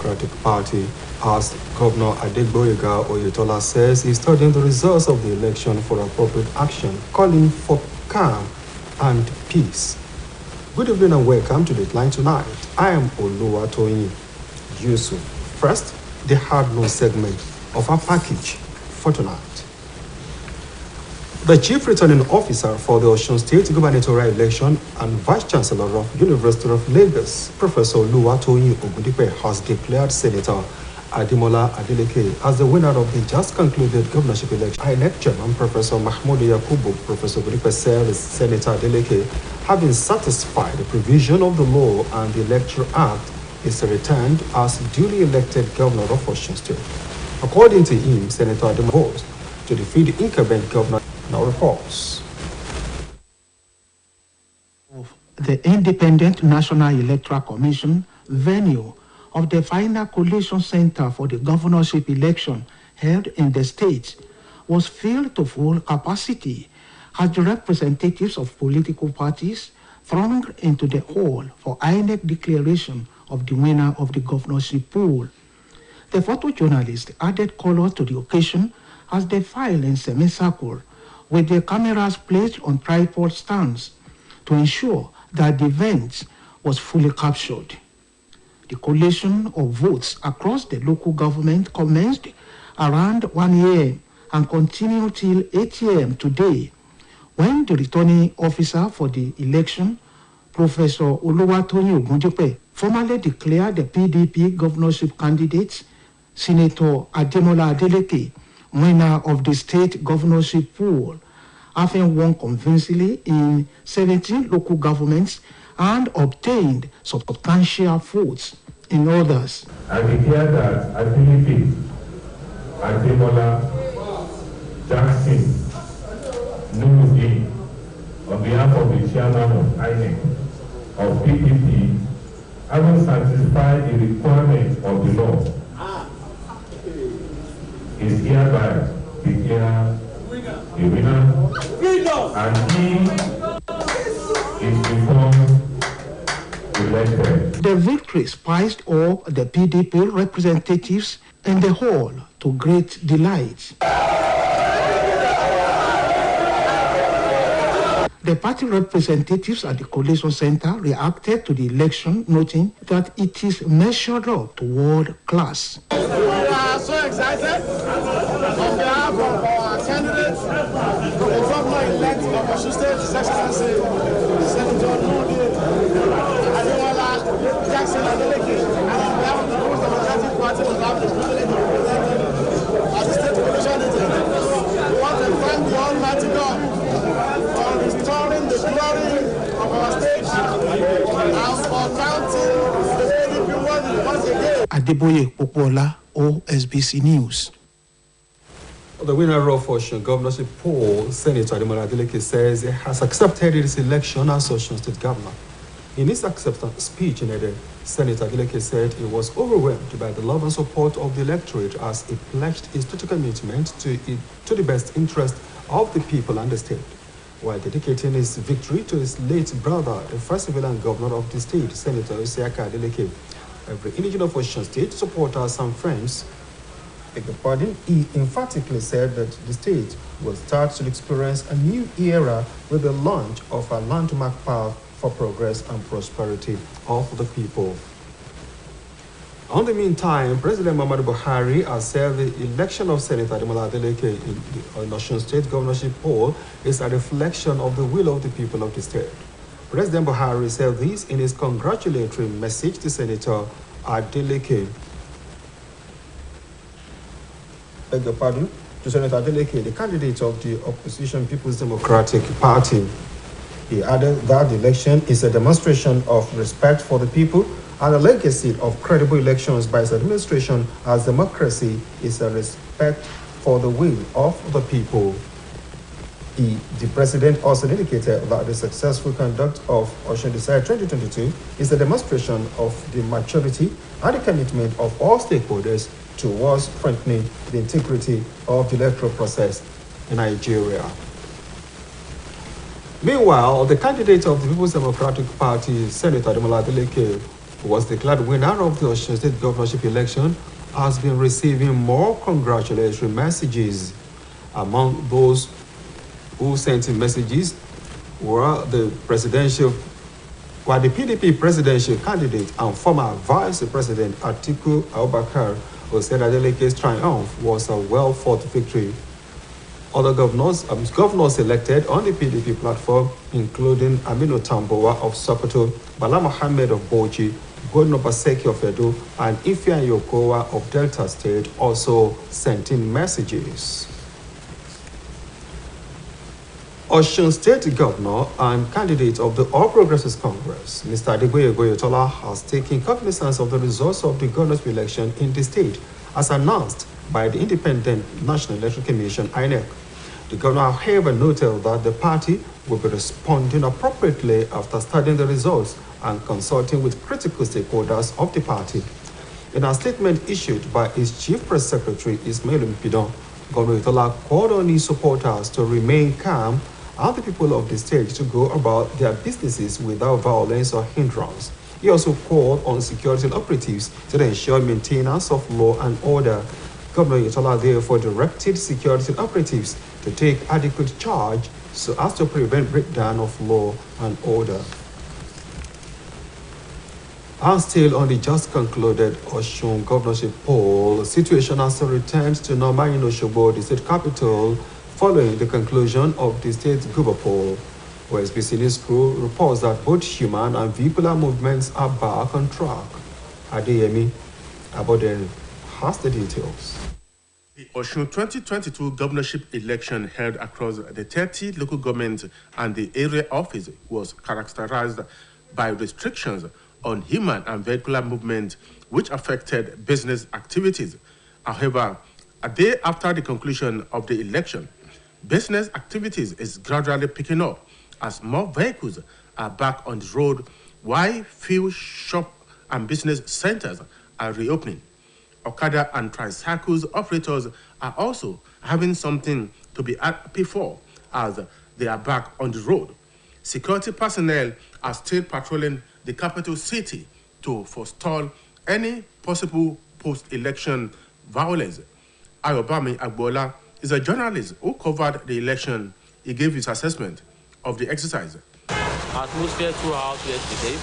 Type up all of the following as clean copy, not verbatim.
Democratic Party. As Governor Adegboyega Oyetola says, he's studying the results of the election for appropriate action, calling for calm and peace. Good evening and welcome to DATELINE tonight. I am Oluwatoyin Yusuf. First, the hard news segment of our package for tonight. The Chief Returning Officer for the Osun State gubernatorial election and Vice Chancellor of University of Lagos, Professor Oluwatoyin Ogundipe, has declared Senator Ademola Adeleke as the winner of the just concluded governorship election. INEC Chairman Professor Mahmoud Yakubu, Professor Ogundipe said Senator Adeleke, having satisfied the provision of the law and the Electoral Act, is returned as duly elected governor of Osun State. According to him, Senator Ademola votes to defeat the incumbent governor. Now reports. The Independent National Electoral Commission venue of the final collation center for the governorship election held in the state was filled to full capacity as the representatives of political parties thronged into the hall for INEC declaration of the winner of the governorship poll. The photojournalist added color to the occasion as they filed in semicircle with their cameras placed on tripod stands to ensure that the event was fully captured. The collation of votes across the local government commenced around 1 a.m. and continued till 8 a.m. today, when the returning officer for the election, Professor Oluwatoyin Ogundipe, formally declared the PDP governorship candidate, Senator Ademola Adeleke, winner of the state governorship poll, having won convincingly in 17 local governments and obtained substantial votes in others. I declare that Adeleke Ademola Jackson Numudi, on behalf of the chairman of INEC of PDP, having satisfied the requirements of the law, is hereby declared a winner, and he is become elected. The victory spiced up the PDP representatives in the hall to great delight. The party representatives at the collation center reacted to the election, noting that it is measured up to world class. We are so excited on behalf of our candidates, the governor-elect of Osun State, His Excellency Senator Ademola Jackson Adeleke, and on behalf of the People's Democratic Party, we have the privilege of presenting as the state collation agent. We want to thank the Almighty God for restoring the glory of our state and for counting the PDP won once again. Adeboye Popola, OSBC News. The winner of Osun governorship poll, Senator Ademola Adeleke, says he has accepted his election as Osun State governor. In his acceptance speech in Ede, Senator Adeleke said he was overwhelmed by the love and support of the electorate as he pledged his total commitment to the best interest of the people and the state, while dedicating his victory to his late brother, the first civilian governor of the state, Senator Isiaka Adeleke. Every indigenous of Osun State, supporters and friends, he emphatically said that the state will start to experience a new era with the launch of a landmark path for progress and prosperity of the people. In the meantime, President Muhammadu Buhari has said the election of Senator Ademola Adeleke in Osun State governorship poll is a reflection of the will of the people of the state. President Buhari said this in his congratulatory message to Senator Adeleke. Beg your pardon, to Senator Adeleke, the candidate of the opposition People's Democratic Party. He added that the election is a demonstration of respect for the people and a legacy of credible elections by his administration, as democracy is a respect for the will of the people. The president also indicated that the successful conduct of Osun Desire 2022 is a demonstration of the maturity and the commitment of all stakeholders towards strengthening the integrity of the electoral process in Nigeria. Meanwhile, the candidate of the People's Democratic Party, Senator Ademola Adeleke, who was declared winner of the Osun State governorship election, has been receiving more congratulatory messages. Among those who sent in messages were the PDP presidential candidate and former Vice President Atiku Abubakar, who said Adeleke's triumph was a well-fought victory. Other governors elected on the PDP platform, including Aminu Tambowa of Sokoto, Bala Mohammed of Bauchi, Godno Baseki of Edo, and Ifeanyi Okowa of Delta State, also sent in messages. Osun State Governor and candidate of the All Progressives Congress, Mr. Adeboye Goyotola, has taken cognizance of the results of the governorship election in the state, as announced by the Independent National Electoral Commission, INEC. The governor, however, noted that the party will be responding appropriately after studying the results and consulting with critical stakeholders of the party. In a statement issued by his chief press secretary, Ismail Mpidon, Governor Goyotola called on his supporters to remain calm and the people of the state to go about their businesses without violence or hindrance. He also called on security operatives to ensure maintenance of law and order. Governor Goyotola therefore directed security operatives to take adequate charge so as to prevent breakdown of law and order. And still on the just concluded Osun governorship poll, situation has returned to normal in Osogbo, the state capital, following the conclusion of the state Guber poll. OSBC News Crew reports that both human and vehicular movements are back on track. Adeyemi Aboden has the details. The Osun 2022 governorship election held across the 30 local governments and the area office was characterized by restrictions on human and vehicular movement, which affected business activities. However, a day after the conclusion of the election, business activities is gradually picking up as more vehicles are back on the road, while few shop and business centers are reopening. Okada and tricycles operators are also having something to be happy for as they are back on the road. Security personnel are still patrolling the capital city to forestall any possible post-election violence. Ayobami Agbola is a journalist who covered the election. He gave his assessment of the exercise. Atmosphere throughout yesterday,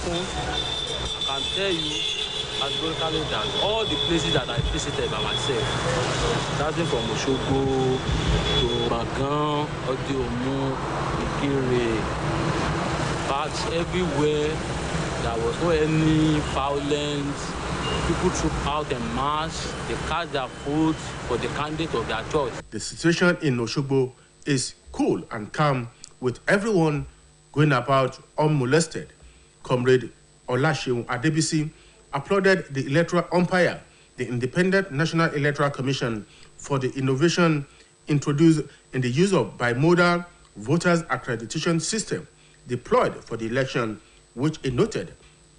I can tell you categorically that all the places that I visited by myself, starting from Osogbo to Magan, Odiomu, Ikire, parks everywhere, there was no any violence. People troop out en masse, they cast their votes for the candidate of their choice. The situation in Osogbo is cool and calm, with everyone going about unmolested. Comrade Olasheun Adebisi applauded the electoral umpire, the Independent National Electoral Commission, for the innovation introduced in the use of bimodal voters accreditation system deployed for the election, which he noted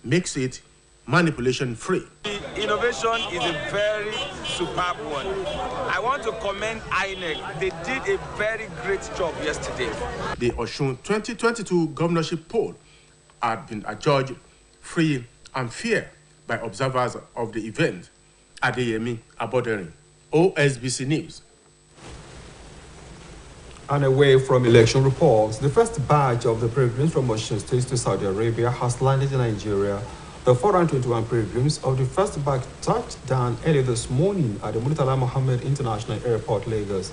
makes it manipulation-free. The innovation is a very superb one. I want to commend INEC. They did a very great job yesterday. The Osun 2022 governorship poll had been adjudged free and fair by observers of the event. Adeyemi Aboderin, OSBC News. And away from election reports, the first batch of the pilgrims from Osun State to Saudi Arabia has landed in Nigeria. The 421 pilgrims of the first batch touched down early this morning at the Murtala Mohammed International Airport, Lagos.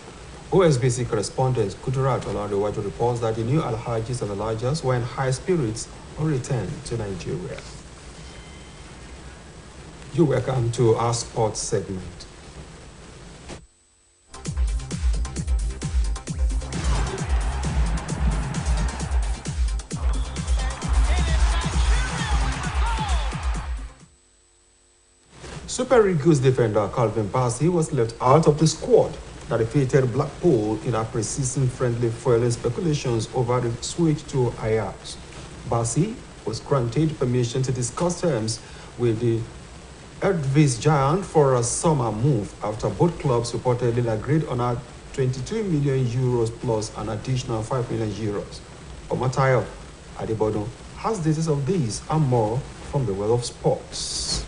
OSBC correspondent Kudurat Oladewaju reports that the new Alhajis and Alhajas were in high spirits on return to Nigeria. You're welcome to our sports segment. Super Eagles defender Calvin Bassey was left out of the squad that defeated Blackpool in a pre-season friendly foiling speculations over the switch to Ajax. Bassey was granted permission to discuss terms with the Eredivisie giant for a summer move after both clubs reportedly agreed on a 22 million euros plus an additional 5 million euros. Omatayo Adebodo has details of these and more from the world of sports.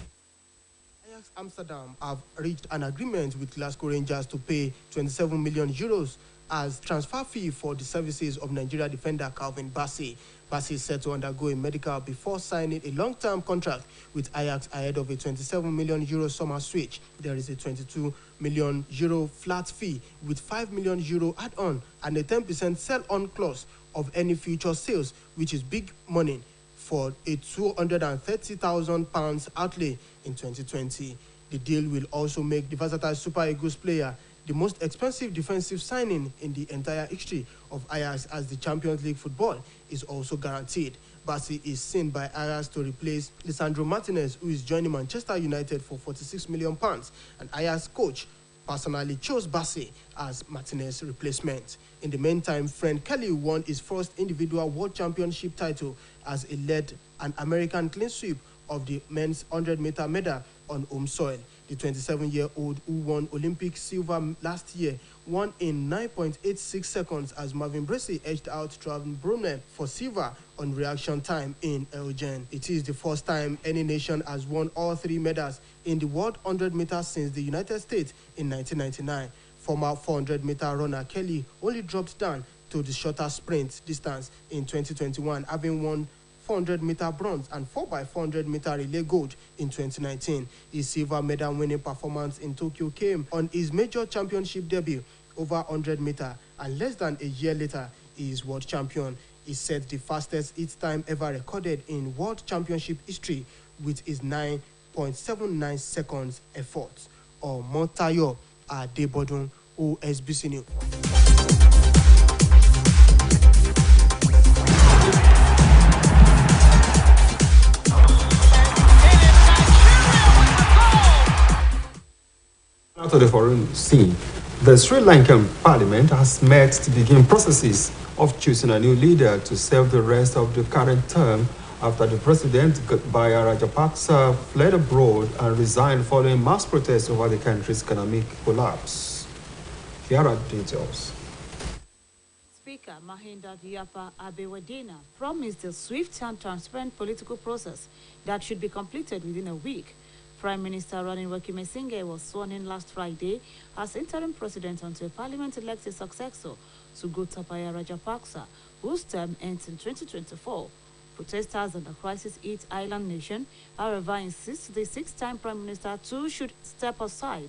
Ajax Amsterdam have reached an agreement with Glasgow Rangers to pay 27 million euros as transfer fee for the services of Nigeria defender Calvin Bassey. Bassey is set to undergo a medical before signing a long-term contract with Ajax ahead of a 27 million euro summer switch. There is a 22 million euro flat fee with 5 million euro add-on and a 10% sell-on clause of any future sales, which is big money for a £230,000 outlay in 2020. The deal will also make the versatile Super Eagles player the most expensive defensive signing in the entire history of Ajax, as the Champions League football is also guaranteed. Bassey is seen by Ajax to replace Lisandro Martinez, who is joining Manchester United for £46 million, and Ajax coach personally chose Bassey as Martinez's replacement. In the meantime, Fred Kelly won his first individual World Championship title as he led an American clean sweep of the men's 100-meter medal on home soil. The 27-year-old, who won Olympic silver last year, won in 9.86 seconds as Marvin Bracey edged out Traven Brumner for silver on reaction time in Eugene. It is the first time any nation has won all three medals in the World 100 meters since the United States in 1999. Former 400-meter runner Kelly only dropped down to the shorter sprint distance in 2021, having won 400-meter bronze and 4x400-meter relay gold in 2019. His silver medal winning performance in Tokyo came on his major championship debut over 100-meter, and less than a year later, he is world champion. He set the fastest hit time ever recorded in World Championship history with his 9.79 seconds effort. Omotayo Adebodun, OSBC News. Out of the foreign scene, the Sri Lankan parliament has met to begin processes of choosing a new leader to serve the rest of the current term after the president, Gotabaya Rajapaksa, fled abroad and resigned following mass protests over the country's economic collapse. Here are the details. Speaker Mahinda Diapa Abewadena promised a swift and transparent political process that should be completed within a week. Prime Minister Ranil Wickremesinghe was sworn in last Friday as interim president until Parliament elects a successor to Gotabaya Rajapaksa, whose term ends in 2024. Protesters in the crisis-hit island nation, however, insist the six-time Prime Minister too should step aside.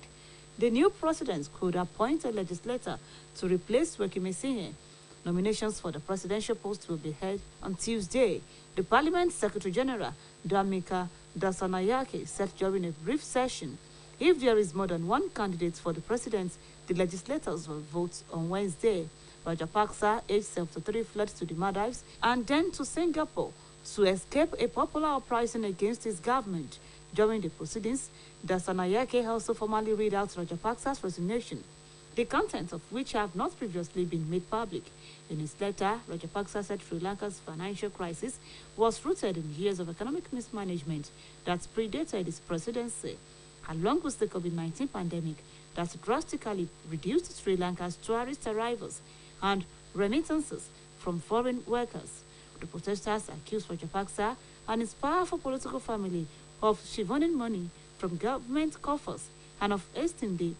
The new president could appoint a legislator to replace Wickremesinghe. Nominations for the presidential post will be held on Tuesday. The Parliament Secretary General, Dhamika Dasanayake, said during a brief session, if there is more than one candidate for the president, the legislators will vote on Wednesday. Rajapaksa, aged 73, fled to the Maldives and then to Singapore to escape a popular uprising against his government. During the proceedings, Dasanayake also formally read out Rajapaksa's resignation, the contents of which have not previously been made public. In his letter, Rajapaksa said Sri Lanka's financial crisis was rooted in years of economic mismanagement that predated his presidency, along with the COVID-19 pandemic that drastically reduced Sri Lanka's tourist arrivals and remittances from foreign workers. The protesters accused Rajapaksa and his powerful political family of shivoning money from government coffers and of hastening the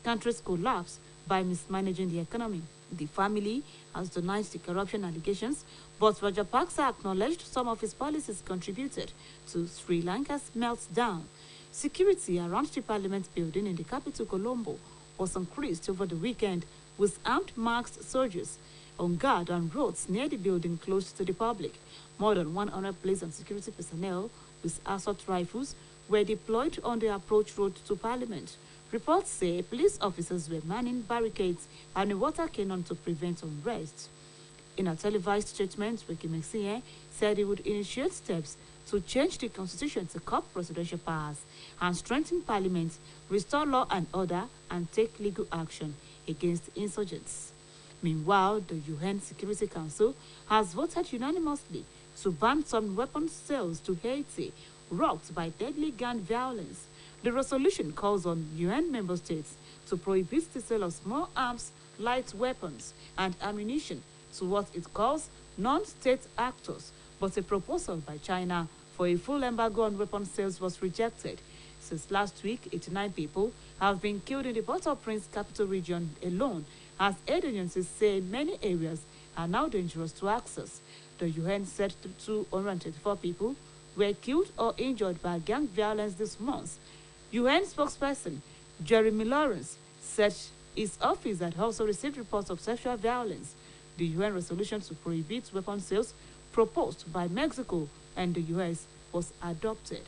country's collapse by mismanaging the economy. The family has denied the corruption allegations, but Rajapaksa acknowledged some of his policies contributed to Sri Lanka's meltdown. Security around the parliament building in the capital, Colombo, was increased over the weekend, with armed masked soldiers on guard on roads near the building closed to the public. More than 100 police and security personnel with assault rifles were deployed on the approach road to Parliament. Reports say police officers were manning barricades and a water cannon to prevent unrest. In a televised statement, Wickremesinghe said he would initiate steps to change the constitution to curb presidential powers and strengthen Parliament, restore law and order, and take legal action against insurgents. Meanwhile, the UN Security Council has voted unanimously to ban some weapons sales to Haiti, rocked by deadly gun violence. The resolution calls on UN member states to prohibit the sale of small arms, light weapons, and ammunition to what it calls non-state actors, but a proposal by China for a full embargo on weapon sales was rejected. Since last week, 89 people have been killed in the Port-au-Prince capital region alone, as aid agencies say many areas are now dangerous to access. The UN said 224 people were killed or injured by gang violence this month. UN spokesperson Jeremy Lawrence said his office had also received reports of sexual violence. The UN resolution to prohibit weapon sales proposed by Mexico and the US was adopted.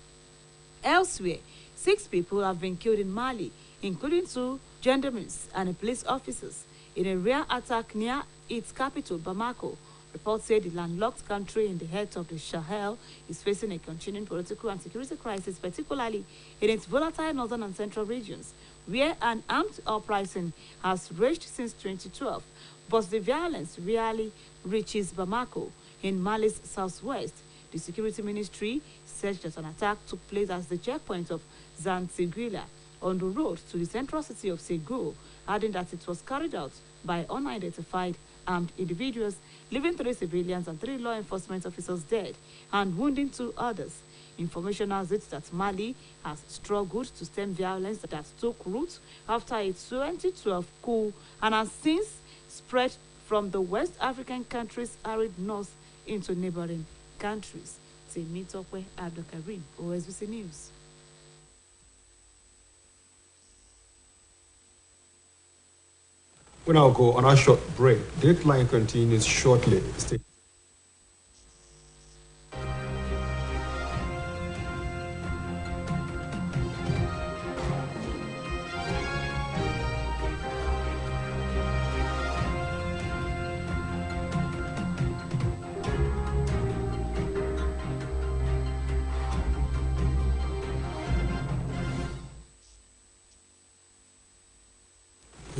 Elsewhere, 6 people have been killed in Mali, including 2 gendarmes and police officers, in a rare attack near its capital, Bamako. Reports say the landlocked country in the heart of the Sahel is facing a continuing political and security crisis, particularly in its volatile northern and central regions, where an armed uprising has raged since 2012. But the violence rarely reaches Bamako. In Mali's southwest, the security ministry said that an attack took place at the checkpoint of Zanziguila on the road to the central city of Ségou, adding that it was carried out by unidentified armed individuals, leaving 3 civilians and 3 law enforcement officers dead and wounding 2 others. Information has it that Mali has struggled to stem violence that took root after a 2012 coup and has since spread from the West African countries' arid north into neighboring countries. Temitope Abdulkarim, OSBC News. We now go on a short break. Dateline continues shortly. Stay.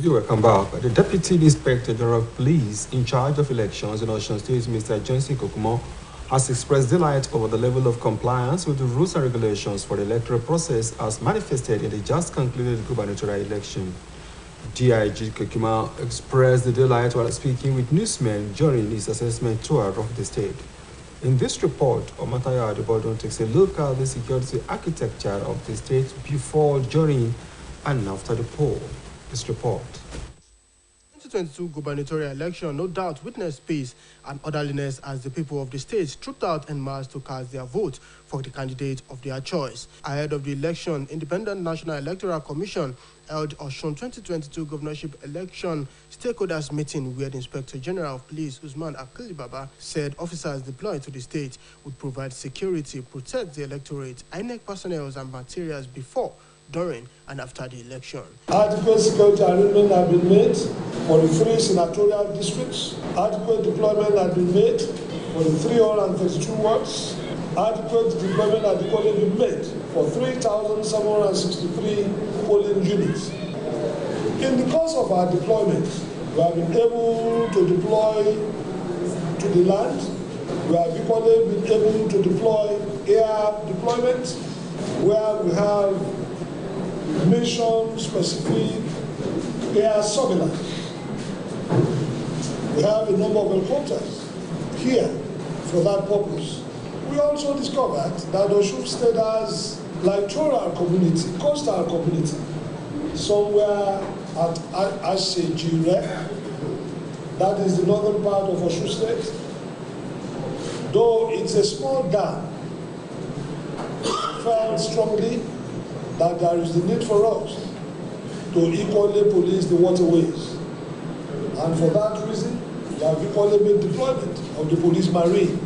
You welcome back. The Deputy Inspector General of Police in charge of elections in Osun State, Mr. Johnson Kokumo, has expressed delight over the level of compliance with the rules and regulations for the electoral process as manifested in the just concluded gubernatorial election. DIG Kokumo expressed the delight while speaking with newsmen during his assessment tour of the state. In this report, Omataya Adebodun takes a look at the security architecture of the state before, during, and after the poll. This report. 2022 gubernatorial election no doubt witnessed peace and orderliness as the people of the state trooped out en masse to cast their vote for the candidate of their choice. Ahead of the election, Independent National Electoral Commission held Osun 2022 governorship election stakeholders meeting where the Inspector General of Police, Usman Aklibaba, said officers deployed to the state would provide security, protect the electorate, INEC personnel and materials before, during and after the election. Adequate security arrangements have been made for the 3 senatorial districts. Adequate deployment has been made for the 332 wards. Adequate deployment has been made for 3,763 polling units. In the course of our deployment, we have been able to deploy to the land. We have equally been able to deploy air deployment, where we have mission-specific air surveillance. We have a number of helicopters here for that purpose. We also discovered that Osun State has littoral community, coastal community, somewhere at Asejire. That is the northern part of Osun State. Though it's a small dam, we felt strongly that there is the need for us to equally police the waterways. And for that reason, we have equally made deployment of the police marine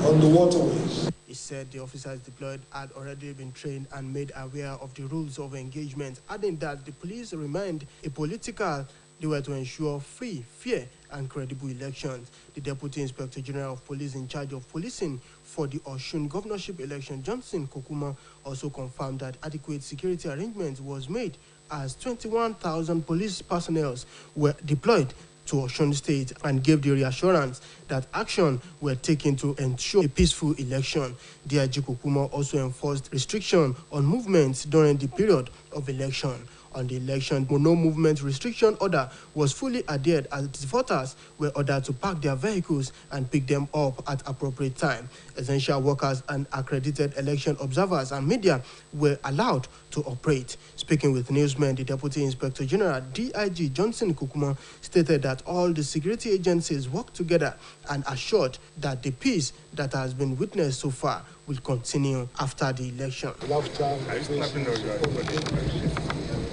on the waterways. He said the officers deployed had already been trained and made aware of the rules of engagement, adding that the police remained apolitical. They were to ensure free, fair, and credible elections. The Deputy Inspector General of Police in charge of policing for the Osun governorship election, Johnson Kokumo, also confirmed that adequate security arrangements was made as 21,000 police personnel were deployed to Osun State and gave the reassurance that action were taken to ensure a peaceful election. DIG Kokumo also enforced restriction on movements during the period of election. On the election, no movement restriction order was fully adhered as the voters were ordered to park their vehicles and pick them up at appropriate time. Essential workers and accredited election observers and media were allowed to operate. Speaking with newsmen, the Deputy Inspector General, DIG Johnson Kukuma, stated that all the security agencies work together and assured that the peace that has been witnessed so far will continue after the election.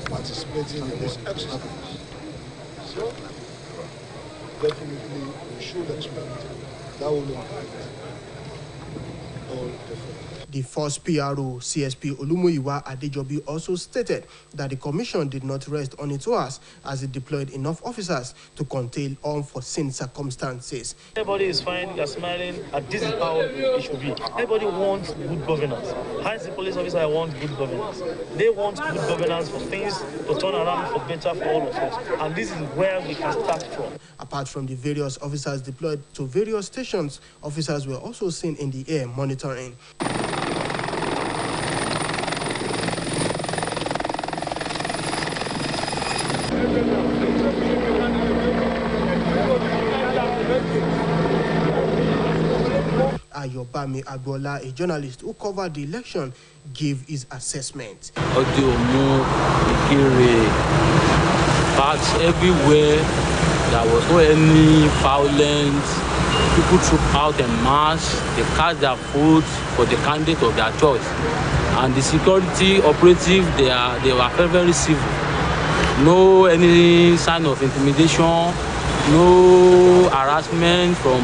Participating in this exercise. So, definitely, we should expect that will impact all different. The first PRO, CSP Olumuyiwa Adejobi, also stated that the commission did not rest on its oars as it deployed enough officers to contain unforeseen circumstances. Everybody is fine, they're smiling, and this is how it should be. Everybody wants good governance. As the police officer wants good governance. They want good governance for things to turn around for better for all of us. And this is where we can start from. Apart from the various officers deployed to various stations, officers were also seen in the air monitoring. Ayobami Agbola, a journalist who covered the election, gave his assessment. But everywhere there was no any violence. People troop out en masse. They cast their votes for the candidate of their choice. And the security operative, they were very, very civil. No any sign of intimidation, no harassment from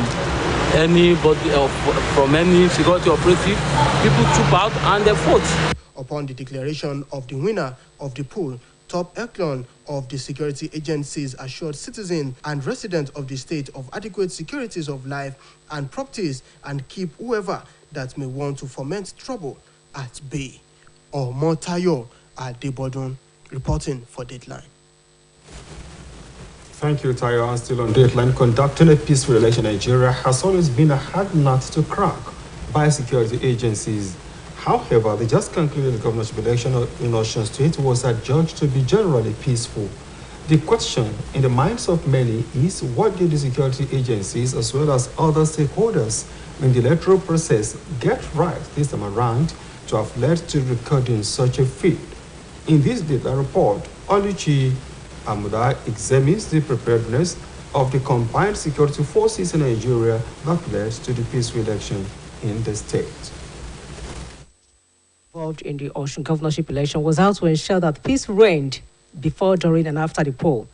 anybody or from any security operative. People troop out and they vote. Upon the declaration of the winner of the poll, top echelon of the security agencies assured citizens and residents of the state of adequate securities of life and properties and keep whoever that may want to foment trouble at bay. Omotayo Adebodun reporting for Dateline. Thank you, Tayo. And still on Dateline, conducting a peaceful election in Nigeria has always been a hard nut to crack by security agencies. However, the just concluded governorship election in Osun State was adjudged to be generally peaceful. The question in the minds of many is, what did the security agencies as well as other stakeholders in the electoral process get right this time around to have led to recording such a feat? In this data report, Oluchi Amuda examines the preparedness of the combined security forces in Nigeria that led to the peaceful election in the state. Involved in the Osun governorship election was out to ensure that peace reigned before, during, and after the poll.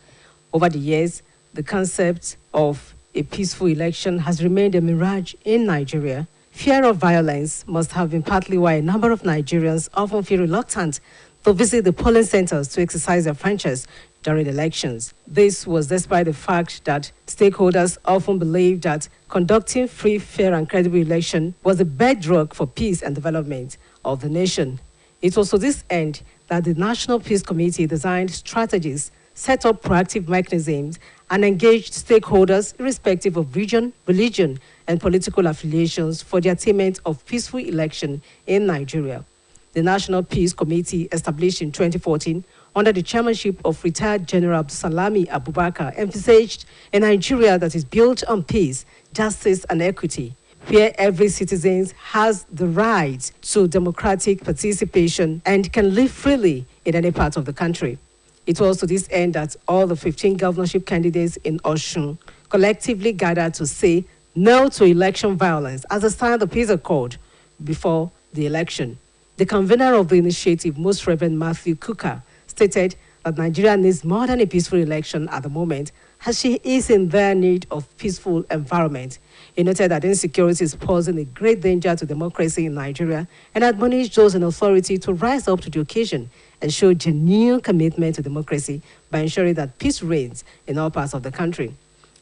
Over the years, the concept of a peaceful election has remained a mirage in Nigeria. Fear of violence must have been partly why a number of Nigerians often feel reluctant to visit the polling centers to exercise their franchise during elections. This was despite the fact that stakeholders often believed that conducting free, fair, and credible election was the bedrock for peace and development of the nation. It was to this end that the National Peace Committee designed strategies, set up proactive mechanisms, and engaged stakeholders irrespective of region, religion, and political affiliations for the attainment of peaceful election in Nigeria. The National Peace Committee, established in 2014 under the chairmanship of retired General Salami Abubakar, emphasized a Nigeria that is built on peace, justice, and equity, where every citizen has the right to democratic participation and can live freely in any part of the country. It was to this end that all the 15 governorship candidates in Osun collectively gathered to say no to election violence as a sign of the peace accord before the election. The convener of the initiative, Most Reverend Matthew Kuka, stated that Nigeria needs more than a peaceful election at the moment, as she is in their need of peaceful environment. He noted that insecurity is posing a great danger to democracy in Nigeria and admonished those in authority to rise up to the occasion and show genuine commitment to democracy by ensuring that peace reigns in all parts of the country.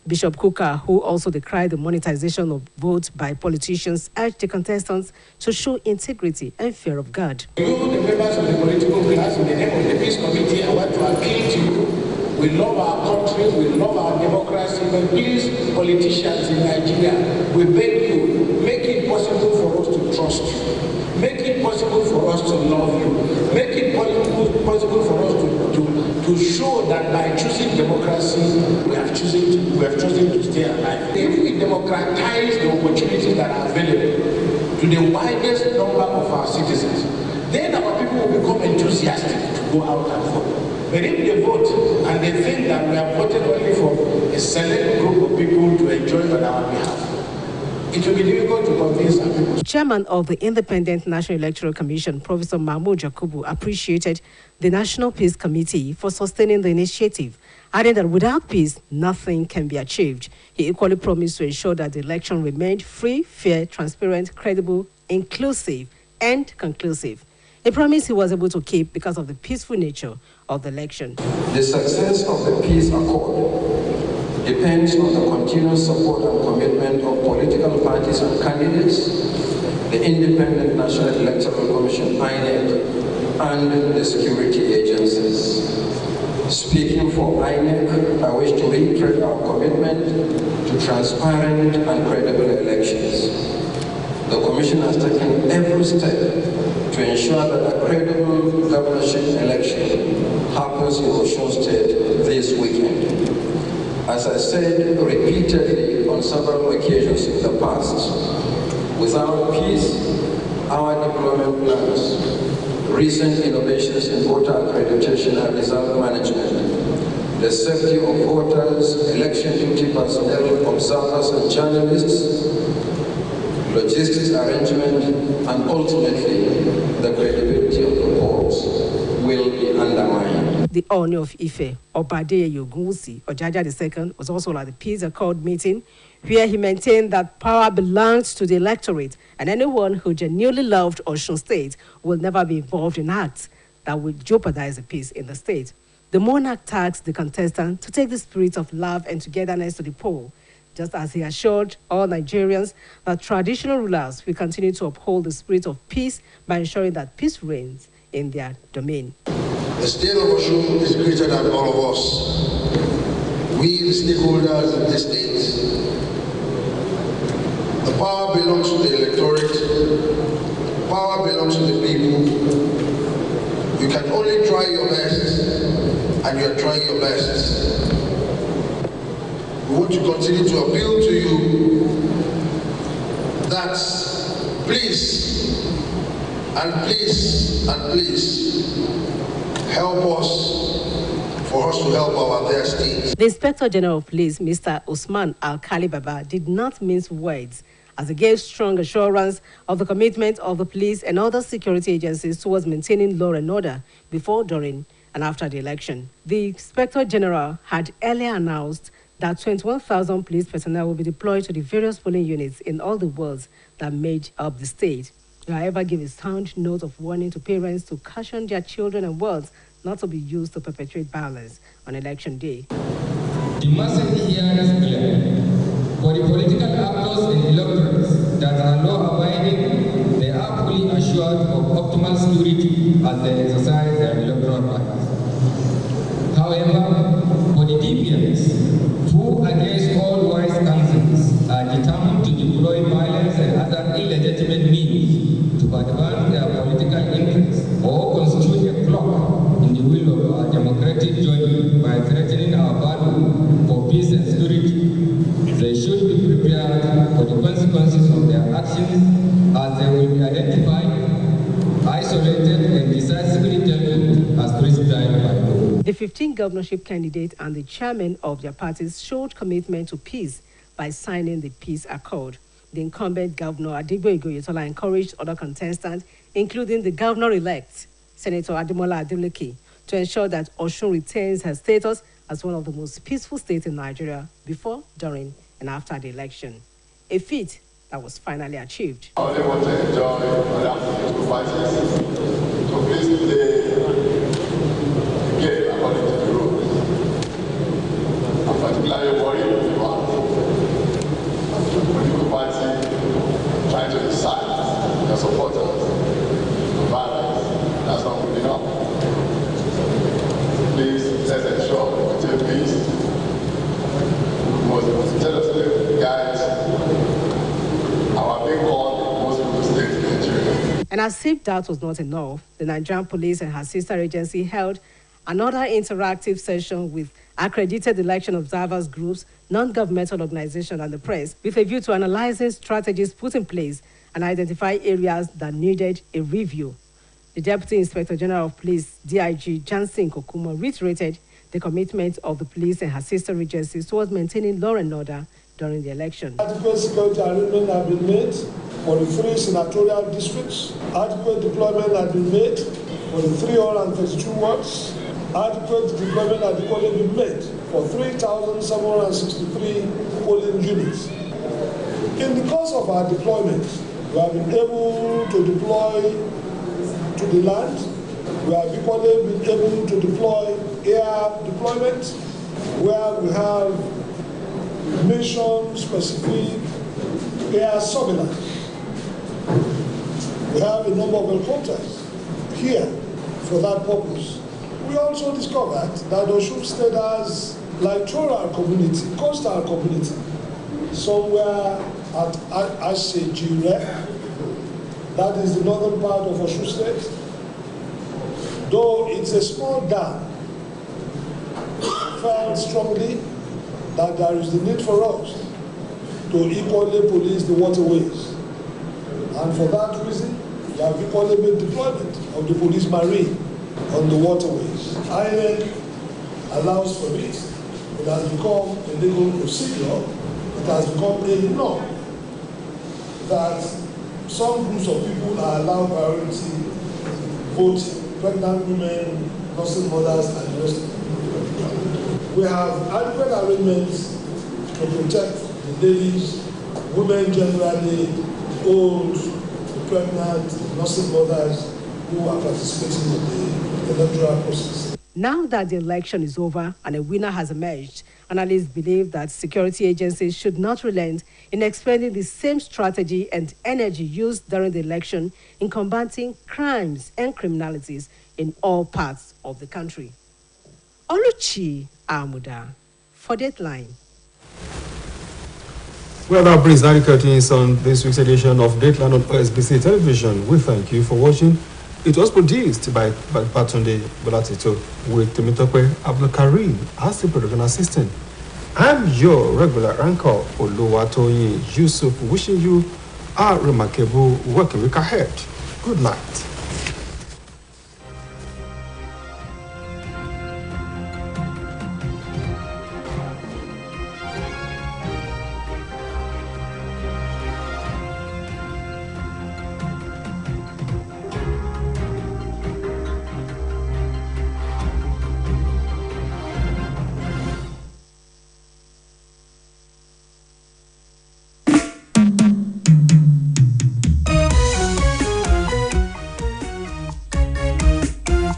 Bishop Kuka, who also decried the monetization of votes by politicians, urged the contestants to show integrity and fear of God. You, the members of the political class, in the name of the Peace Committee, I want to appeal to you. We love our country, we love our democracy, but please, politicians in Nigeria, we beg you, make it possible for us to trust you. Make it possible for us to love you. Make it possible for us to show that by choosing democracy, we have chosen to stay alive. If we democratize the opportunities that are available to the widest number of our citizens, then our people will become enthusiastic to go out and vote. But if they vote and they think that we have voted only for a select group of people to enjoy on our behalf, it will be difficult to convince our people. Chairman of the Independent National Electoral Commission, Professor Mahmoud Yakubu, appreciated the National Peace Committee for sustaining the initiative, adding that without peace, nothing can be achieved. He equally promised to ensure that the election remained free, fair, transparent, credible, inclusive, and conclusive. A promise he was able to keep because of the peaceful nature of the election. The success of the peace accord depends on the continuous support and commitment of political parties and candidates, the Independent National Electoral Commission, INEC, and the security agencies. Speaking for INEC, I wish to reiterate our commitment to transparent and credible elections. The Commission has taken every step to ensure that a credible governorship election happens in Osun State this weekend. As I said repeatedly on several occasions in the past, without peace, our deployment plans, recent innovations in voter accreditation and result management, the safety of voters, election duty personnel, observers and journalists, logistics arrangement, and ultimately the credibility of the polls will be undermined. The owner of Ife, Obadiah Yogunwusi Ojaja II, was also at the peace accord meeting, where he maintained that power belongs to the electorate, and anyone who genuinely loved Osun State will never be involved in acts that would jeopardize the peace in the state. The monarch tasked the contestant to take the spirit of love and togetherness to the poll, just as he assured all Nigerians that traditional rulers will continue to uphold the spirit of peace by ensuring that peace reigns in their domain. The state of Osun is greater than all of us. We, the stakeholders in this state, the power belongs to the electorate, power belongs to the people. You can only try your best, and you are trying your best. We want to continue to appeal to you that please, and please, and please, help us for us to help our dear state. The Inspector General of Police, Mr. Usman Alkali Baba, did not mince words as he gave strong assurance of the commitment of the police and other security agencies towards maintaining law and order before, during, and after the election. The Inspector General had earlier announced that 21,000 police personnel will be deployed to the various polling units in all the wards that made up the state. He, however, gave a sound note of warning to parents to caution their children and wards not to be used to perpetrate violence on election day. The message here is clear. For the political actors and electors that are law-abiding, they are fully assured of optimal security as they exercise their electoral rights. However, for the deviants, who against all wise counsels are determined to deploy violence and other illegitimate means to advance their political interests or constitute a clock in the wheel of our democratic journey by threatening our value for peace and security, they should be prepared for the consequences of their actions, as they will be identified, isolated, and decisively dealt with as prescribed by law. The 15 governorship candidates and the chairman of their parties showed commitment to peace by signing the peace accord. The incumbent governor, Adigbo Igoyetola, encouraged other contestants, including the governor-elect, Senator Ademola Adeleke, to ensure that Osun retains her status as one of the most peaceful states in Nigeria before, during, and after the election. A feat that was finally achieved. I only want to enjoy other political parties to please play the game according to the rules. I'm particularly worried about the political party trying to incite their supporters to violence. That's not good enough. Please, let's ensure we continue as if that was not enough, the Nigerian police and her sister agency held another interactive session with accredited election observers groups, non-governmental organizations, and the press, with a view to analyzing strategies put in place and identify areas that needed a review. The Deputy Inspector General of Police, DIG Jansen Kokuma, reiterated the commitment of the police and her sister agencies towards maintaining law and order during the election. Adequate security arrangements have been made for the 3 senatorial districts. Adequate deployment has been made for the 332 wards. Adequate deployment has equally been made for 3,763 polling units. In the course of our deployment, we have been able to deploy to the land. We have equally been able to deploy air deployment, where we have mission-specific air surveillance. We have a number of helicopters here for that purpose. We also discovered that Osun State has littoral community, coastal community, somewhere at Ashejire. That is the northern part of Osun State. Though it's a small dam, felt strongly that there is the need for us to equally police the waterways. And for that reason, we have equally made deployment of the police marine on the waterways. INEC allows for it. It has become a legal procedure. It has become a law that some groups of people are allowed priority voting, pregnant women, nursing mothers, and the rest of them. We have adequate arrangements to protect the ladies, women generally, old, pregnant, nursing mothers who are participating in the electoral process. Now that the election is over and a winner has emerged, analysts believe that security agencies should not relent in expending the same strategy and energy used during the election in combating crimes and criminalities in all parts of the country. Oluchi Amuda for Dateline. Well, that brings down the curtains on this week's edition of Dateline on OSBC Television. We thank you for watching. It was produced by Batunde Bolatito with Temitope Abdulkarim as the production assistant. I'm your regular anchor, Oluwatoyin Yusuf, wishing you a remarkable working week ahead. Good night.